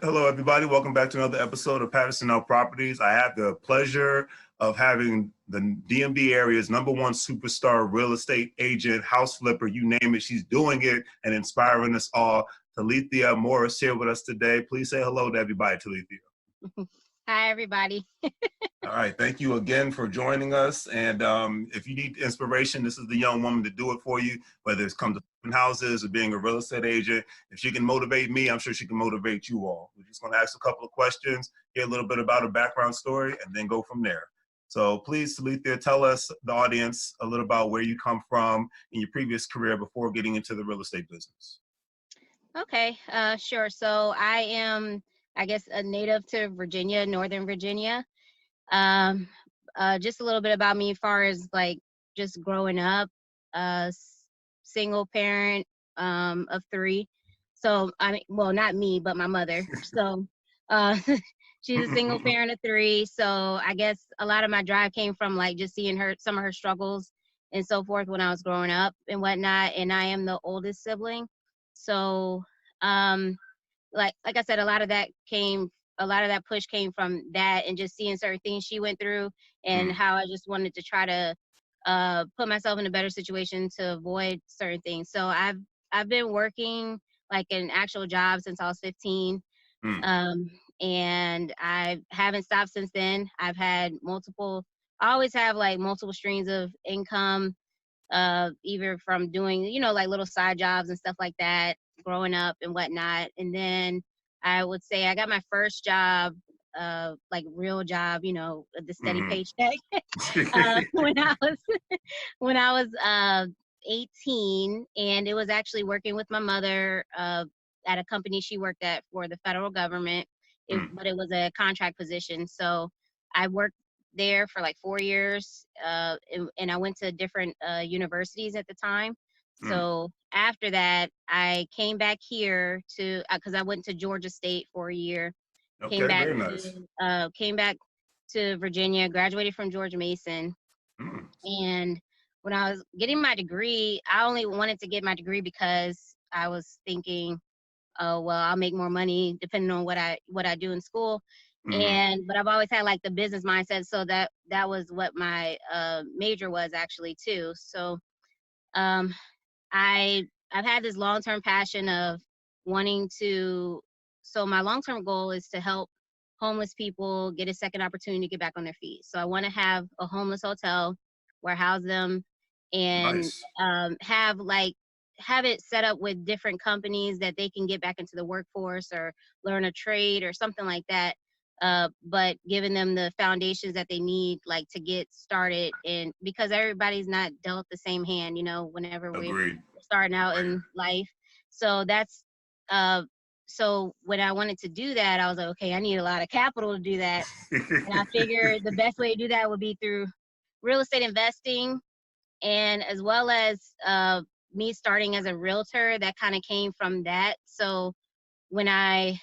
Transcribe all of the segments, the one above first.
Hello, everybody. Welcome back to another episode of Patterson L Properties. I have the pleasure of having the DMV area's #1 superstar real estate agent, house flipper, you name it. She's doing it and inspiring us all. Talithia Morris here with us today. Please say hello to everybody, Talithia. Hi, everybody. All right. Thank you again for joining us. And if you need inspiration, this is the young woman to do it for you, whether it's come to open houses or being a real estate agent. If she can motivate me, I'm sure she can motivate you all. We're just going to ask a couple of questions, hear a little bit about her background story, and then go from there. So please, Talithia, tell us, the audience, a little about where you come from in your previous career before getting into the real estate business. Okay, sure. So I am, I guess, a native to Virginia, Northern Virginia. Um, just a little bit about me as far as like just growing up, single parent of three. So I mean, well, not me, but my mother. So uh, she's a single parent of three. So I guess a lot of my drive came from like just seeing her, some of her struggles and so forth when I was growing up and whatnot. And I am the oldest sibling. So um, like I said, a lot of that push came from that and just seeing certain things she went through and Mm, how I just wanted to try to put myself in a better situation to avoid certain things. So I've been working like an actual job since I was 15. mm, Um, and I haven't stopped since then. I always have like multiple streams of income, either from doing, like little side jobs and stuff like that, growing up and whatnot. And then I would say I got my first job, like real job, the steady mm. paycheck, when I was when I was 18, and it was actually working with my mother at a company she worked at for the federal government. Mm, But it was a contract position, so I worked there for like 4 years, and I went to different universities at the time. mm. So after that, I came back here to because I went to Georgia State for a year. Came Okay, back very nice. to came back to Virginia. Graduated from Georgia Mason, Mm. and when I was getting my degree, I only wanted to get my degree because I was thinking, oh well, I'll make more money depending on what I do in school. Mm. And but I've always had like the business mindset, so that was what my major was actually too. So um I've had this long-term passion of wanting to so my long-term goal is to help homeless people get a second opportunity to get back on their feet. So I want to have a homeless hotel where I house them and Nice. have it set up with different companies that they can get back into the workforce or learn a trade or something like that. But giving them the foundations that they need, like to get started, and because everybody's not dealt the same hand, whenever we're Agreed. starting out Agreed. in life. So that's uh so when I wanted to do that, I was like, okay, I need a lot of capital to do that. And I figured the best way to do that would be through real estate investing, and as well as me starting as a realtor. That kind of came from that. So when I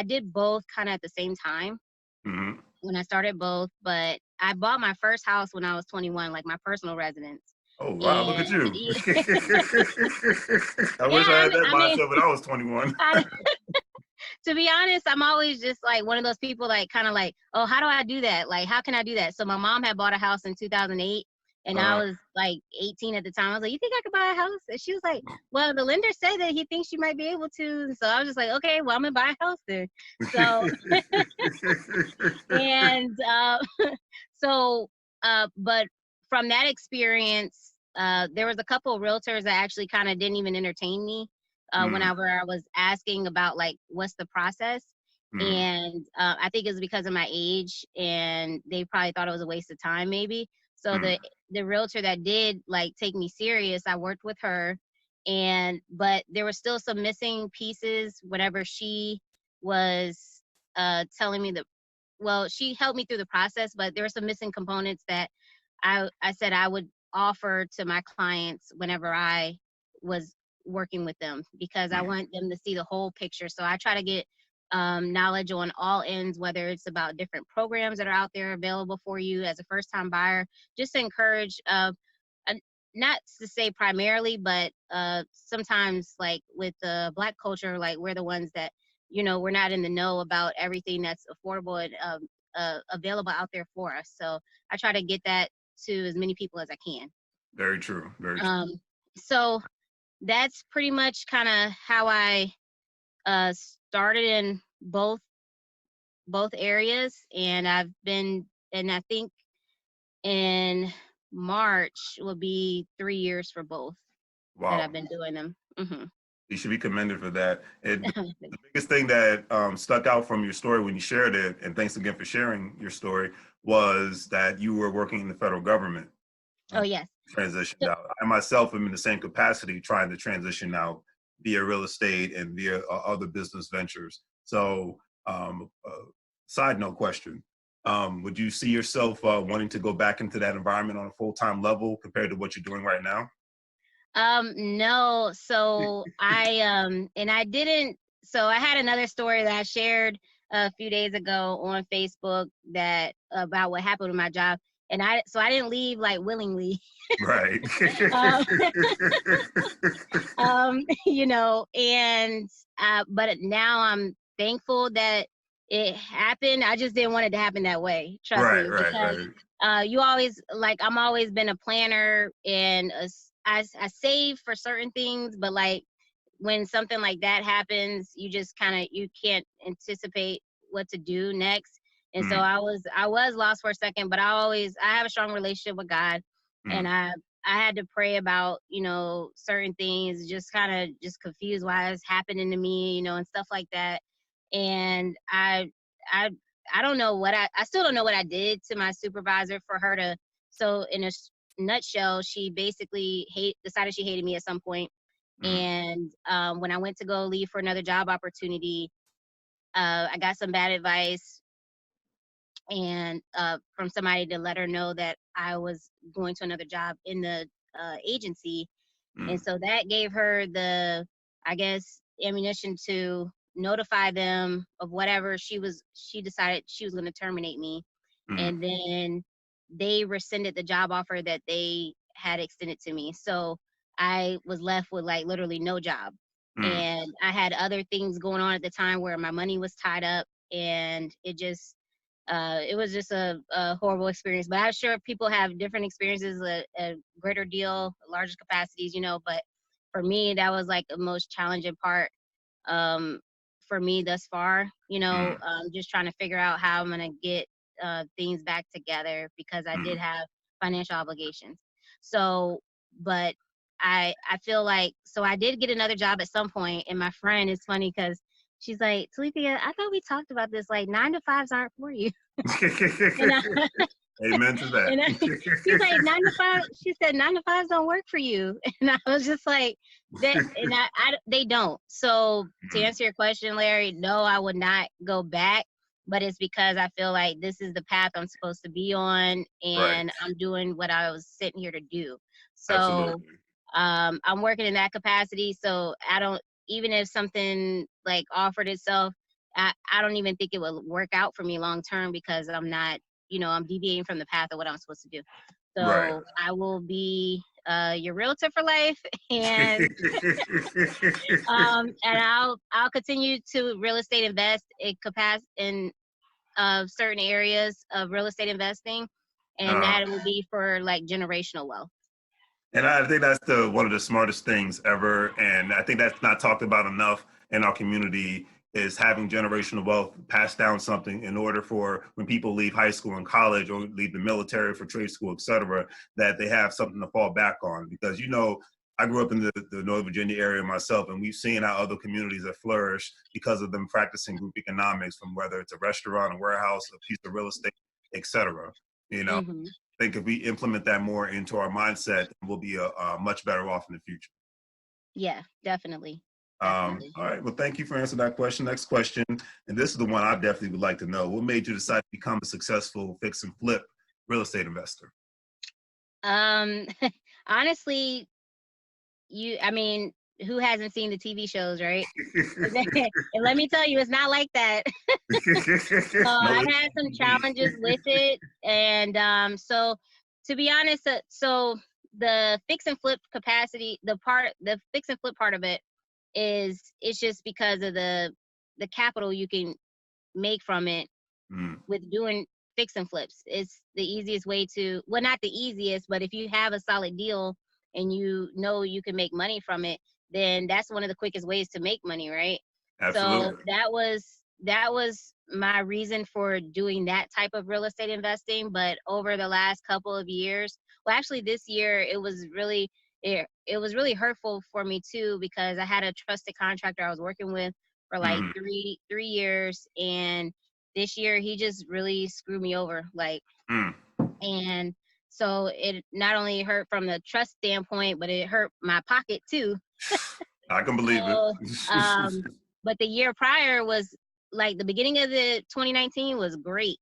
did both kind of at the same time Mhm. when I started both, but I bought my first house when I was 21, like my personal residence. Oh wow, look at And you. yeah, I yeah, wish I had that I mean, mindset when I was 21. I, to be honest, I'm always just like one of those people like kind of like, oh, how do I do that? Like, how can I do that? So my mom had bought a house in 2008, and I Uh, was like 18 at the time. I was like, you think I could buy a house? And she was like, well, the lender said that he thinks you might be able to. And so I was just like, okay, well, I'm gonna buy a house then. So and so but from that experience, there was a couple of realtors that actually kind of didn't even entertain me mm, whenever I was asking about like what's the process. mm, And I think it was because of my age, and they probably thought it was a waste of time, maybe. So mm, the realtor that did like take me serious, I worked with her, and but there were still some missing pieces. Whatever she was telling me the well, she helped me through the process, but there were some missing components that I said I would offer to my clients whenever I was working with them, because I mm. want them to see the whole picture. So I try to get knowledge on all ends, whether it's about different programs that are out there available for you as a first time buyer, just to encourage, uh, not to say primarily, but sometimes like with the Black culture, like we're the ones that we're not in the know about everything that's affordable and available out there for us. So I try to get that to as many people as I can. Very true. Very true. So that's pretty much kind of how I started in both areas, and I think in March will be 3 years for both that Wow. I've been doing them. You should be commended for that. The biggest thing that stuck out from your story when you shared it, and thanks again for sharing your story, was that you were working in the federal government. Oh, yes. Transitioned out. I myself am in the same capacity trying to transition out via real estate and via other business ventures. So, side note question. Would you see yourself wanting to go back into that environment on a full-time level compared to what you're doing right now? No. So I had another story that I shared a few days ago on Facebook that about what happened with my job. And I didn't leave like willingly. Right. um, and but now I'm thankful that it happened. I just didn't want it to happen that way. Trust Right, me, right, because right. you always I'm always been a planner, and I save for certain things, but like when something like that happens, you just kind of you can't anticipate what to do next. And so Mm, I was lost for a second, but I have a strong relationship with God, and mm, I had to pray about certain things, just kind of just confused why it's happening to me, and stuff like that. And I I don't know I still don't know what I did to my supervisor for her to. So in a nutshell, she basically decided she hated me at some point. mm, And when I went to go leave for another job opportunity, I got some bad advice, and from somebody to let her know that I was going to another job in the agency. And mm, so that gave her the, I guess, ammunition to notify them of whatever she decided she was going to terminate me. mm, And then they rescinded the job offer that they had extended to me. So I was left with like literally no job. mm. And I had other things going on at the time where my money was tied up, and it was just a horrible experience. But I'm sure people have different experiences, a greater deal, larger capacities, but for me, that was like the most challenging part um, for me thus far, Mm, just trying to figure out how I'm going to get things back together, because I did mm. have financial obligations. So, but I feel like, so I did get another job at some point, and my friend is funny because she's like, Talithia, I thought we talked about this. Like 9 to 5s aren't for you. And I, Amen to that. and I, she's like 9 to 5. She said 9 to 5s don't work for you. And I was just like, that. And they don't. So to Mm, answer your question, Larry, no, I would not go back. But it's because I feel like this is the path I'm supposed to be on, right. and I'm doing what I was sitting here to do. So Absolutely. I'm working in that capacity. So I don't, even if something like offered itself, I don't even think it will work out for me long term, because I'm not, I'm deviating from the path of what I'm supposed to do. Right. So I will be your realtor for life, and I'll continue to real estate invest in certain areas of real estate investing, and uh, that will be for like generational wealth. And I think that's the one of the smartest things ever. And I think that's not talked about enough in our community is having generational wealth, pass down something in order for when people leave high school and college or leave the military for trade school, et cetera, that they have something to fall back on. Because, I grew up in the Northern Virginia area myself, and we've seen how other communities have flourished because of them practicing group economics, from whether it's a restaurant, a warehouse, a piece of real estate, et cetera. You know, Hmm. think if we implement that more into our mindset, we'll be a much better off in the future. Yeah, definitely, definitely. All right. Well, thank you for answering that question. Next question, and this is the one I definitely would like to know. What made you decide to become a successful fix and flip real estate investor? Um, honestly, I mean, who hasn't seen the TV shows, right? And let me tell you, it's not like that. So No, I've it's had some indeed. challenges with it, and so to be honest, so the fix and flip capacity, the fix and flip part of it it's just because of the capital you can make from it Mm, with doing fix and flips. It's the easiest way to, well, not the easiest, but if you have a solid deal and you know you can make money from it, then that's one of the quickest ways to make money, right? So absolutely. that was my reason for doing that type of real estate investing. But over the last couple of years, well, actually this year, it was really hurtful for me too, because I had a trusted contractor I was working with for like Mm, 3 years, and this year he just really screwed me over, like, mm. and so it not only hurt from the trust standpoint, but it hurt my pocket too. I can believe it. So but the year prior was, like, the beginning of the 2019 was great.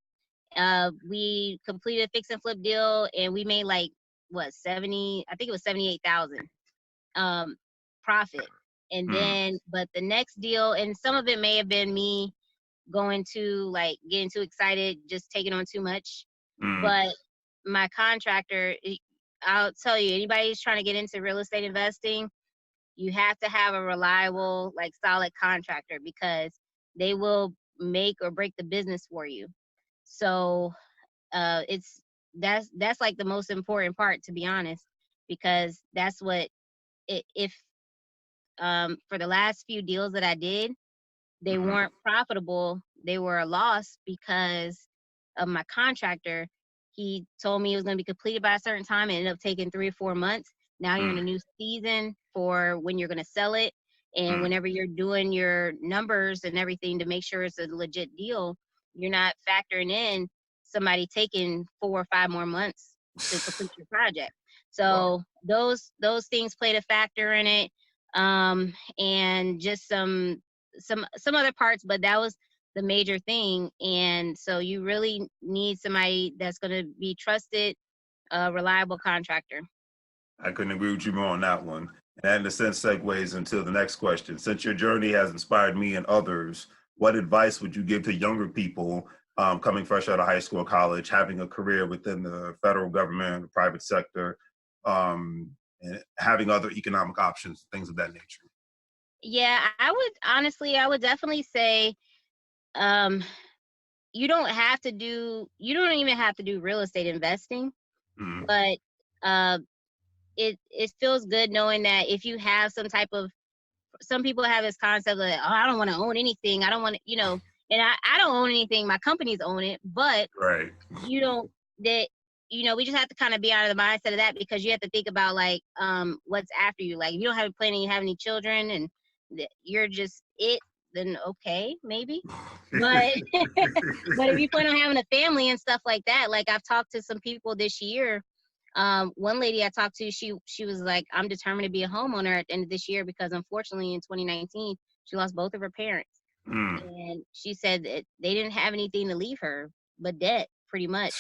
We completed a fix and flip deal, and we made like, what, 70, I think it was 78,000 um profit. And Mm, then, but the next deal, and some of it may have been me going to, like, getting too excited, just taking on too much. mm. But my contractor, I'll tell you, anybody who's trying to get into real estate investing, you have to have a reliable, like, solid contractor, because they will make or break the business for you. So it's that's like the most important part, to be honest, because that's what, if for the last few deals that I did, they Mhm. weren't profitable. They were a loss because of my contractor. He told me it was going to be completed by a certain time. It ended up taking 3 or 4 months. Now you're in Mm, a new season for when you're going to sell it. And mm. whenever you're doing your numbers and everything to make sure it's a legit deal, you're not factoring in somebody taking 4 or 5 more months to complete your project. Wow. So those things played a factor in it. And just some other parts, but that was the major thing. And so you really need somebody that's going to be trusted, a reliable contractor. I couldn't agree with you more on that one. And that, in a sense, segues into the next question. Since your journey has inspired me and others, what advice would you give to younger people coming fresh out of high school or college, having a career within the federal government, the private sector, and having other economic options, things of that nature? Yeah, I would definitely say, um you don't even have to do real estate investing, Mm, but uh it feels good knowing that if you have some type of, some people have this concept of, oh, I don't want to own anything. I don't want to, and I don't own anything. My companies own it, but right. you don't, that, we just have to kind of be out of the mindset of that, because you have to think about, like, what's after you. Like, if you don't have a plan and you have any children, and you're just it, then okay, maybe. But but if you plan on having a family and stuff like that, like, I've talked to some people this year. One lady I talked to, she was like, I'm determined to be a homeowner at the end of this year, because unfortunately in 2019 she lost both of her parents. Mm. And she said that they didn't have anything to leave her but debt, pretty much.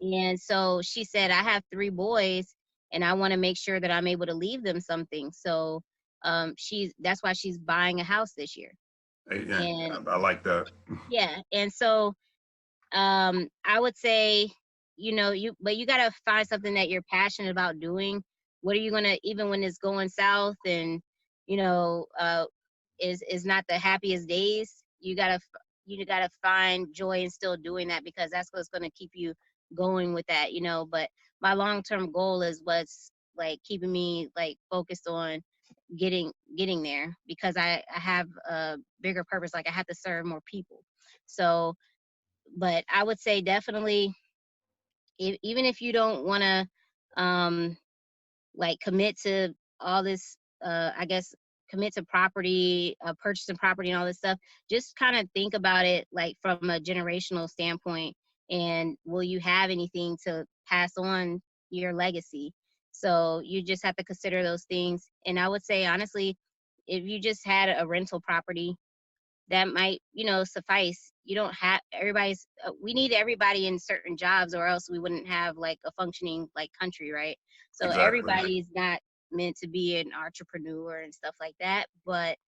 And so she said, I have 3 boys, and I want to make sure that I'm able to leave them something. So that's why she's buying a house this year. Yeah, And I like that. yeah, and so I would say, but you got to find something that you're passionate about doing. What are you going to, even when it's going south, and you know uh is not the happiest days, you got to find joy in still doing that, because that's what's going to keep you going with that, but my long-term goal is what's, like, keeping me, like, focused on getting there, because I have a bigger purpose. Like, I have to serve more people. So, but I would say definitely, even if you don't want to, um, like, commit to all this, I guess, commit to property, purchasing property and all this stuff, just kind of think about it, like, from a generational standpoint. And will you have anything to pass on your legacy? So you just have to consider those things. And I would say, honestly, if you just had a rental property, that might, suffice. You don't have everybody's, we need everybody in certain jobs, or else we wouldn't have, like, a functioning, like, country, right? So Exactly. everybody's not meant to be an entrepreneur and stuff like that. But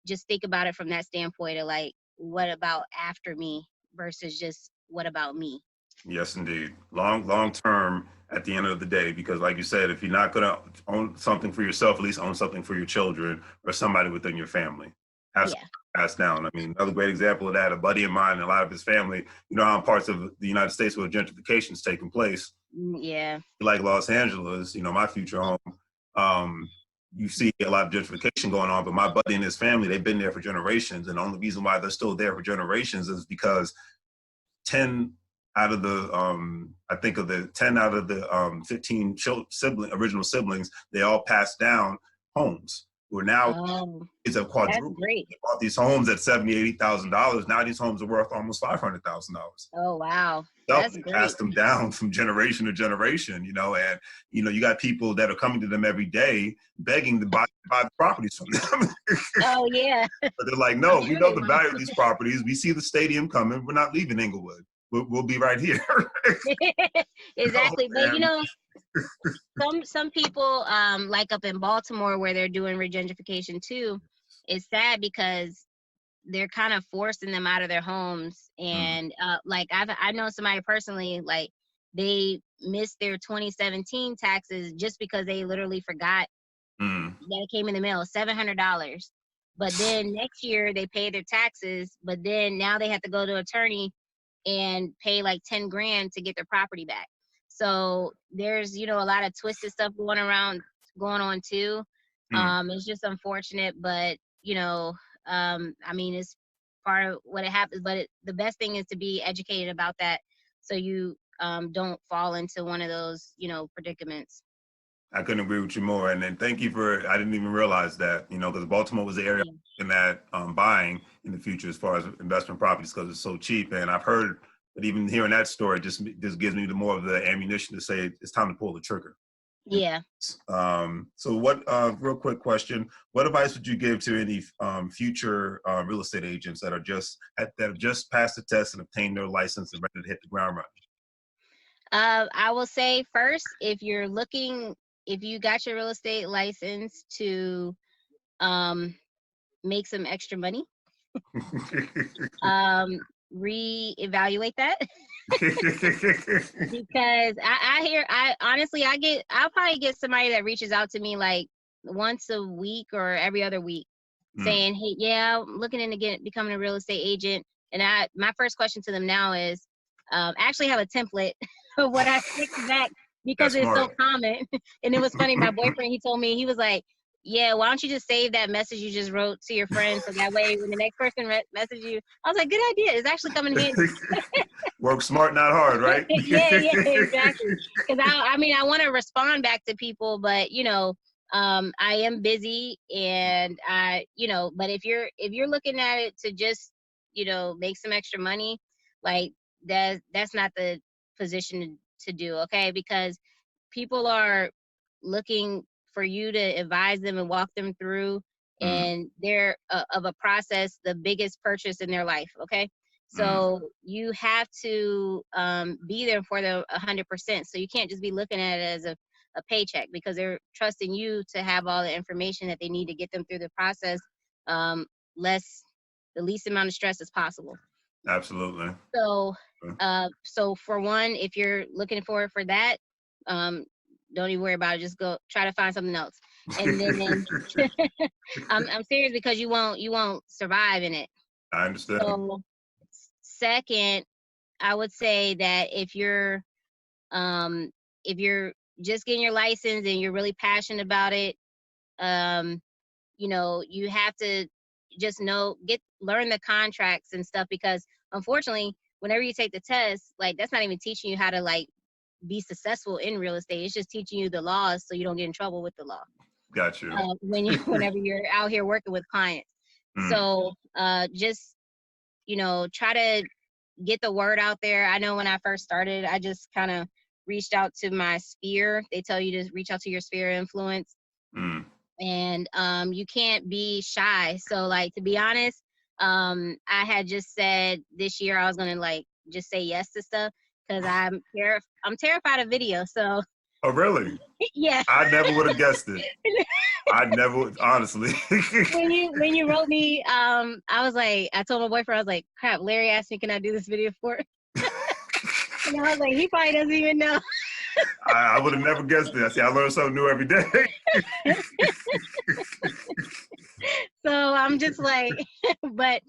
just think about it from that standpoint of, like, what about after me versus just what about me? Yes, indeed. Long term at the end of the day, because like you said, if you're not gonna own something for yourself, at least own something for your children or somebody within your family. Have Yeah. passed down. I mean, another great example of that, a buddy of mine and a lot of his family, you know, how in parts of the United States where gentrification is taking place, Yeah. like Los Angeles, you know, my future home, you see a lot of gentrification going on, but my buddy and his family, they've been there for generations. And the only reason why they're still there for generations is because 10 out of the, I think of the 10 out of the 15 original siblings, they all passed down homes. Where now Oh, it's a that's quadruple. great. They bought these homes at $70,000, $80,000. Now these homes are worth almost $500,000. Oh, wow. They That's great. passed them down from generation to generation, you know, and you know, you got people that are coming to them every day begging to buy the properties from them. Oh, yeah. But they're like, I'm no, we sure know they the will. value of these properties. We see the stadium coming. We're not leaving Inglewood. We'll be right here. Exactly. But you And know, some people like up in Baltimore where they're doing regentrification too, it's sad because they're kind of forcing them out of their homes. And like I know somebody personally, like they missed their 2017 taxes just because they literally forgot that it came in the mail, $700. But then next year they paid their taxes, but then now they have to go to an attorney and pay like 10 grand to get their property back. So there's, you know, a lot of twisted stuff going on too. It's just unfortunate, but you know, I mean, it's part of what it happens, but the best thing is to be educated about that. So you don't fall into one of those, you know, predicaments. I couldn't agree with you more. And then thank you for, I didn't even realize that, you know, because Baltimore was the area Yeah. in that buying in the future as far as investment properties because it's so cheap. And I've heard that even hearing that story just gives me the more of the ammunition to say it's time to pull the trigger. Yeah. So what, real quick question, what advice would you give to any future real estate agents that have just passed the test and obtained their license and ready to hit the ground running? I will say first, if you got your real estate license to make some extra money, reevaluate that. Because I'll probably get somebody that reaches out to me like once a week or every other week saying, hey, yeah, I'm looking into becoming a real estate agent. And my first question to them now is, I actually have a template of what I stick back because That's it's so smart. common. And it was funny, my boyfriend, he told me, he was like, yeah, why don't you just save that message you just wrote to your friend so that way when the next person messages you, I was like, good idea. It's actually coming in handy. Work smart, not hard, right? Yeah, exactly. Because I mean, I want to respond back to people, but you know, I am busy, and but if you're looking at it to just, you know, make some extra money, like that's not the position to do, okay? Because people are looking for you to advise them and walk them through, and they're of a process, the biggest purchase in their life, okay? So you have to be there for them 100%. So you can't just be looking at it as a paycheck, because they're trusting you to have all the information that they need to get them through the process, the least amount of stress as possible. Absolutely. So for one, if you're looking for that, don't even worry about it. Just go try to find something else. And then I'm serious, because you won't survive in it. I understand. So second, I would say that if you're just getting your license and you're really passionate about it, you have to just learn the contracts and stuff, because unfortunately, whenever you take the test, like that's not even teaching you how to like be successful in real estate. It's just teaching you the laws so you don't get in trouble with the law. Got you. Whenever you're out here working with clients. So just try to get the word out there. I know when I first started, I just kind of reached out to my sphere. They tell you to reach out to your sphere of influence. And you can't be shy. So like, to be honest, I had just said this year I was gonna like just say yes to stuff, because I'm terrified of video. So oh really? Yeah. I never would have guessed it. I never, honestly. when you wrote me, I was like, I told my boyfriend, I was like, crap, Larry asked me, can I do this video for him? And I was like, he probably doesn't even know. I would have never guessed it. I learn something new every day. So I'm just like, but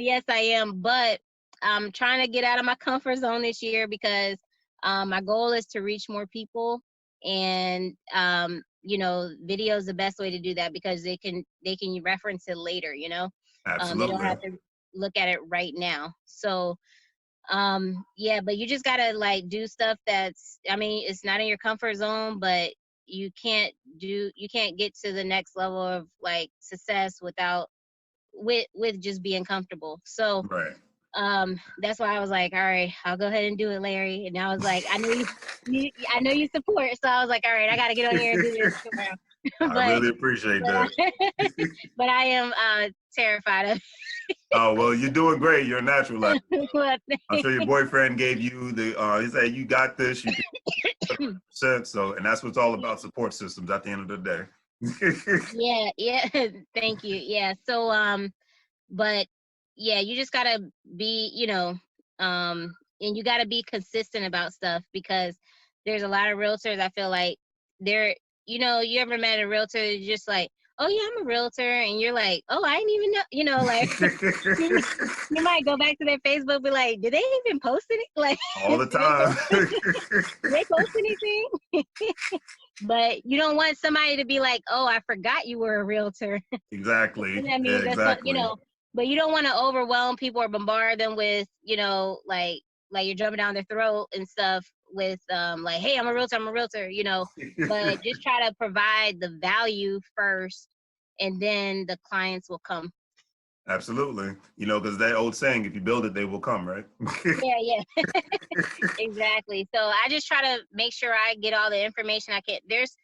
yes, I am. But I'm trying to get out of my comfort zone this year because my goal is to reach more people, and video is the best way to do that because they can reference it later. You don't Absolutely. have to look at it right now. So yeah, but you just gotta like do stuff that's, I mean, it's not in your comfort zone, but you can't get to the next level of like success with just being comfortable. So Right. that's why I was like, all right, I'll go ahead and do it, Larry. And I was like, I know you support, so I was like, all right, I gotta get on here and do this tomorrow. I but really appreciate but that. but I am terrified of Oh, well, you're doing great. You're a natural at it. what I'm sure your boyfriend gave you he said, you got this, you can 100%. So, and that's what it's all about, support systems at the end of the day. yeah. Thank you. Yeah. So but yeah, you just gotta be, and you gotta be consistent about stuff because there's a lot of realtors. I feel like they're, you ever met a realtor that's just like, oh yeah, I'm a realtor, and you're like, oh, I didn't even know, like you might go back to their Facebook, be like, did they even post it? Like, All the did they time. post, did they post anything? But you don't want somebody to be like, oh, I forgot you were a realtor. Exactly. That means that's what, Exactly. but you don't want to overwhelm people or bombard them with, like you're jumping down their throat and stuff with like, hey, I'm a realtor, but just try to provide the value first and then the clients will come. Absolutely. Because that old saying, if you build it, they will come, right? Yeah. Exactly. So I just try to make sure I get all the information I can. There's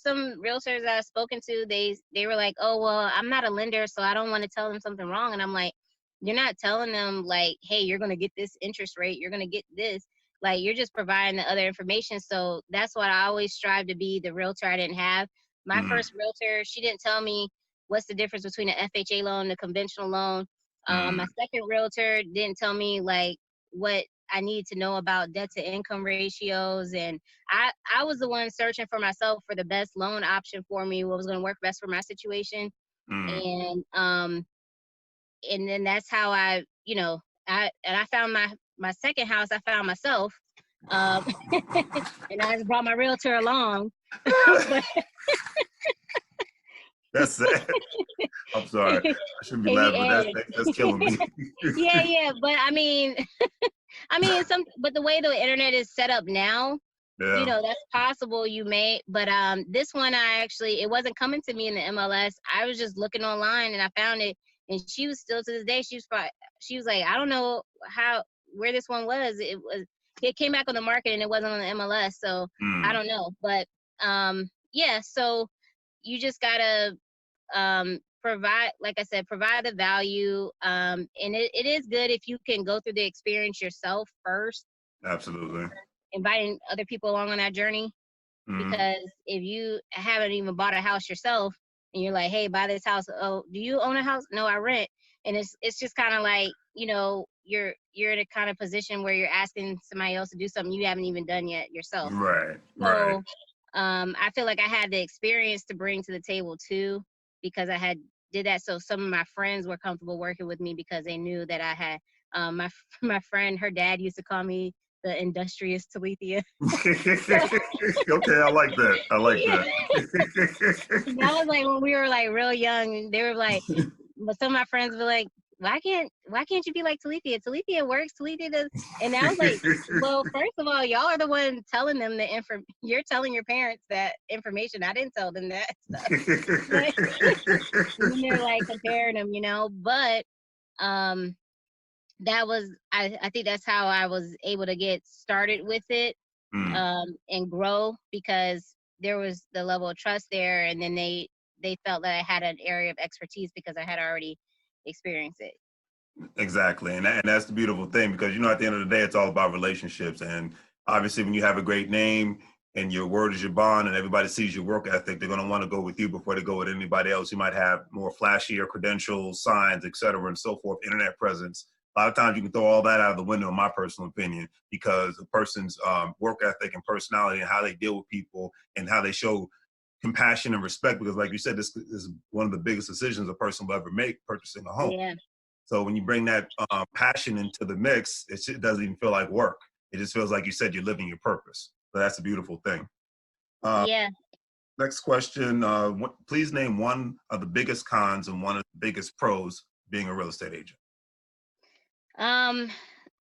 some realtors I've spoken to. They were like, oh well, I'm not a lender, so I don't want to tell them something wrong. And I'm like, you're not telling them like, hey, you're gonna get this interest rate, you're gonna get this. Like you're just providing the other information. So that's what I always strive to be, the realtor I didn't have. My Mm, first realtor, she didn't tell me what's the difference between an FHA loan and a conventional loan. My mm, second realtor didn't tell me like what I need to know about debt to income ratios. And I was the one searching for myself for the best loan option for me, what was going to work best for my situation. mm. And then that's how I found my second house. I found myself, um, and I just brought my realtor along. But That's sad. I'm sorry. I shouldn't be laughing, but and, that's killing me. yeah, but but the way the internet is set up now, Yeah. that's possible you may, but this one it wasn't coming to me in the MLS. I was just looking online and I found it, and she was still to this day, she was like, I don't know where this one was. It came back on the market and it wasn't on the MLS, so I Mm, don't know. But yeah, so you just gotta provide, like I said, provide the value. And it is good if you can go through the experience yourself first, absolutely. inviting other people along on that journey. Mm, Because if you haven't even bought a house yourself and you're like, hey, buy this house, oh, do you own a house? No, I rent. And it's just kind of like, you're in a kind of position where you're asking somebody else to do something you haven't even done yet yourself. right. Right. So I feel like I had the experience to bring to the table too, because I had did that. So some of my friends were comfortable working with me because they knew that I had my friend, her dad used to call me the industrious Talithia. So Okay, I like that. I like yeah, that. that was like when we were like real young. They were like, but some of my friends were like, why can't you be like Talithia? Talithia works, Talithia does. And I was like, well, first of all, y'all are the one telling them the info. You're telling your parents that information. I didn't tell them that stuff. But and then they're like comparing them, But um, I think that's how I was able to get started with it, Mm, and grow, because there was the level of trust there, and then they felt that I had an area of expertise because I had already experienced it. exactly. And that's the beautiful thing because, at the end of the day, it's all about relationships. And obviously, when you have a great name and your word is your bond and everybody sees your work ethic, they're going to want to go with you before they go with anybody else. You might have more flashier credentials, signs, et cetera, and so forth, internet presence. A lot of times you can throw all that out of the window, in my personal opinion, because a person's work ethic and personality and how they deal with people and how they show compassion and respect, because like you said, this is one of the biggest decisions a person will ever make, purchasing a home. Yeah. So when you bring that passion into the mix, it doesn't even feel like work. It just feels like you said you're living your purpose. So that's a beautiful thing. Yeah. Next question. Please name one of the biggest cons and one of the biggest pros being a real estate agent.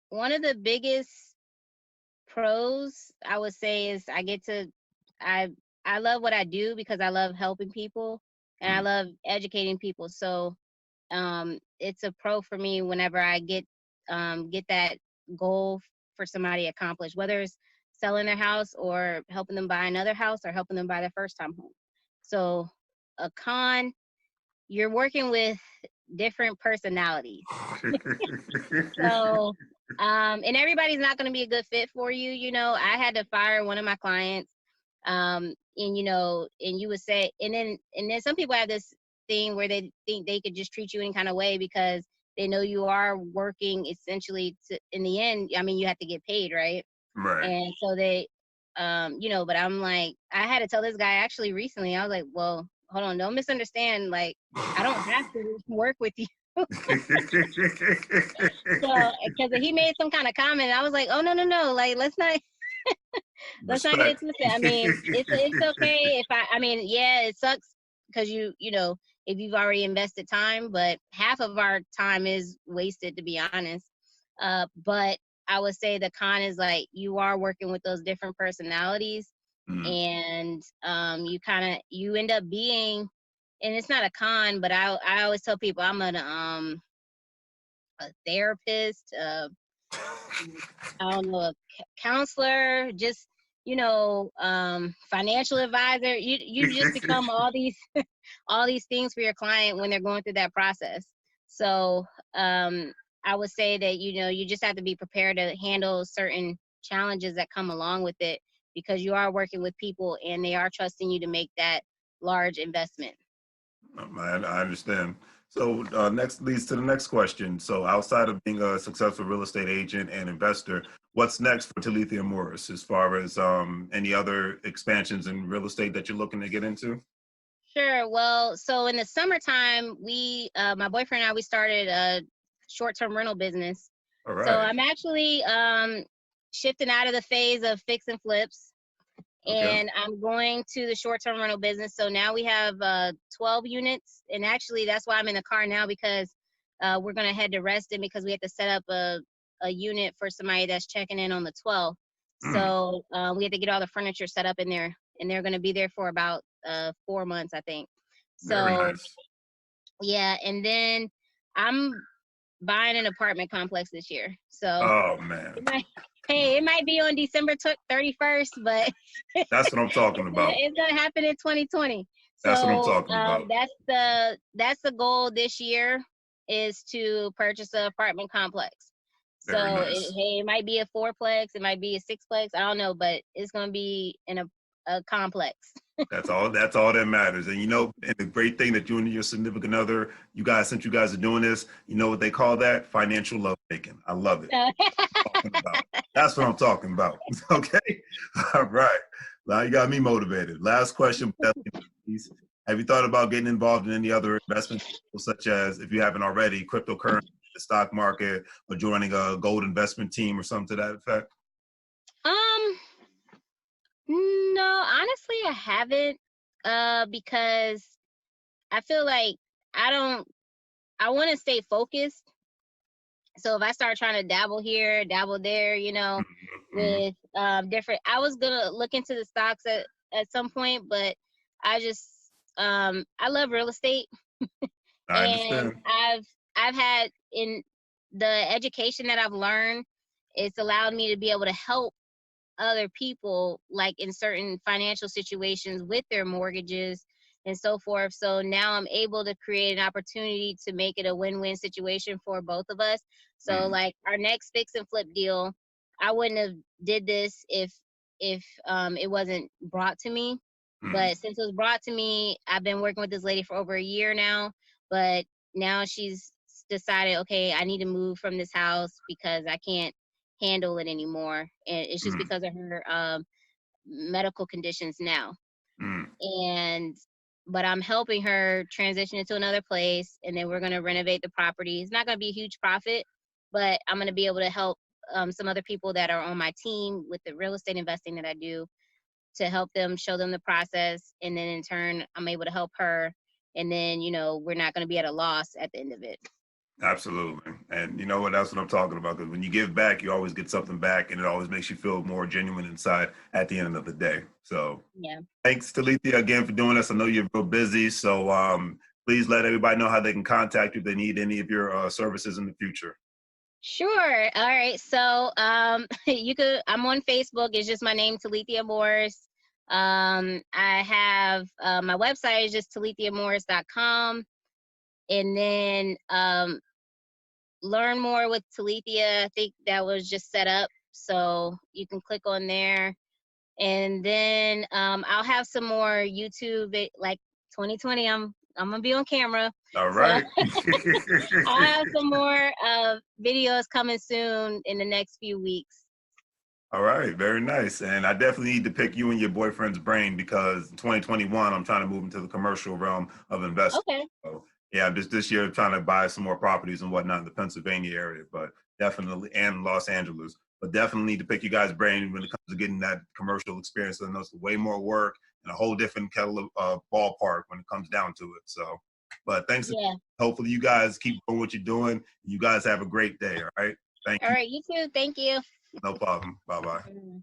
One of the biggest pros I would say is I I love what I do because I love helping people and I Mm, love educating people. So it's a pro for me whenever I get that goal for somebody accomplished, whether it's selling their house or helping them buy another house or helping them buy their first time home. So a con, you're working with different personalities. So and everybody's not going to be a good fit for you. I had to fire one of my clients, and and you would say, and then some people have this thing where they think they could just treat you any kind of way because they know you are working essentially in the end, I mean, you have to get paid, right? right. And so they but I'm like, I had to tell this guy actually recently. I was like, well, hold on, don't misunderstand, like, I don't have to work with you. So because he made some kind of comment, I was like, oh, no, no, no, like, let's not get it Respect. twisted. I mean, it's okay if I mean, yeah, it sucks because if you've already invested time, but half of our time is wasted, to be honest. But I would say the con is, like, you are working with those different personalities, Mm. and you end up being, and it's not a con, but I always tell people I'm a therapist, I don't know, a counselor, just financial advisor. You just become all these all these things for your client when they're going through that process. So I would say that you just have to be prepared to handle certain challenges that come along with it because you are working with people and they are trusting you to make that large investment. I understand. So next leads to the next question. So outside of being a successful real estate agent and investor, what's next for Talithia Morris as far as any other expansions in real estate that you're looking to get into? Sure. Well, so in the summertime, my boyfriend and I, we started a short-term rental business. All So right. I'm actually shifting out of the phase of fix and flips, Okay. and I'm going to the short-term rental business. So now we have 12 units, and actually that's why I'm in the car now because we're gonna head to Reston because we have to set up a unit for somebody that's checking in on the 12th. Mm, So we have to get all the furniture set up in there, and they're gonna be there for about 4 months, I think. very So nice. yeah, and then I'm buying an apartment complex this year. So Oh man, it might, hey, it might be on December 31st, but that's what I'm talking about. it's gonna happen in 2020. That's what I'm So talking about. that's the goal this year, is to purchase an apartment complex. Very So nice. it might be a fourplex, it might be a sixplex, I don't know, but it's gonna be in a complex. That's all. That's all that matters. And and the great thing that you and your significant other, since you guys are doing this, you know what they call that? Financial love making. I love it. Talking about. That's what I'm talking about. Okay. All right. Now you got me motivated. Last question, but definitely not least. Have you thought about getting involved in any other investments, such as, if you haven't already, cryptocurrency, the stock market, or joining a gold investment team or something to that effect? um no, honestly I haven't, because I feel like I don't I want to stay focused. So if I start trying to dabble here, dabble there, Mm-hmm. with different, I was gonna look into the stocks at some point, but I just I love real estate, I and understand. I've had in the education that I've learned, it's allowed me to be able to help other people, like in certain financial situations with their mortgages and so forth. So now I'm able to create an opportunity to make it a win-win situation for both of us. So Mm, like our next fix and flip deal, I wouldn't have did this if it wasn't brought to me. mm, But since it was brought to me, I've been working with this lady for over a year now. But now she's decided, okay, I need to move from this house because I can't handle it anymore, and it's just mm. because of her medical conditions now. Mm, But I'm helping her transition into another place, and then we're going to renovate the property. It's not going to be a huge profit, but I'm going to be able to help some other people that are on my team with the real estate investing that I do, to help them, show them the process, and then in turn I'm able to help her, and then we're not going to be at a loss at the end of it. absolutely. And you know what? That's what I'm talking about. Because when you give back, you always get something back, and it always makes you feel more genuine inside at the end of the day. So Yeah. thanks, Talithia, again for doing this. I know you're real busy, so please let everybody know how they can contact you if they need any of your services in the future. Sure. All right. So I'm on Facebook. It's just my name, Talithia Morris. I have my website is just talithiamorris.com. And then learn more with Talithia. I think that was just set up. So you can click on there. And then I'll have some more YouTube, like 2020. I'm gonna be on camera, All so right. I'll have some more videos coming soon in the next few weeks. All right, very nice. And I definitely need to pick you and your boyfriend's brain because in 2021, I'm trying to move into the commercial realm of investing. Okay. So, yeah, I'm just this year trying to buy some more properties and whatnot in the Pennsylvania area, but definitely, and Los Angeles. But definitely need to pick you guys' brain when it comes to getting that commercial experience. I know it's way more work and a whole different kettle of ballpark when it comes down to it. So, but thanks. Yeah. Hopefully, you guys keep doing what you're doing. You guys have a great day. All right. Thank All you. right. You too. Thank you. No problem. Bye bye. Mm.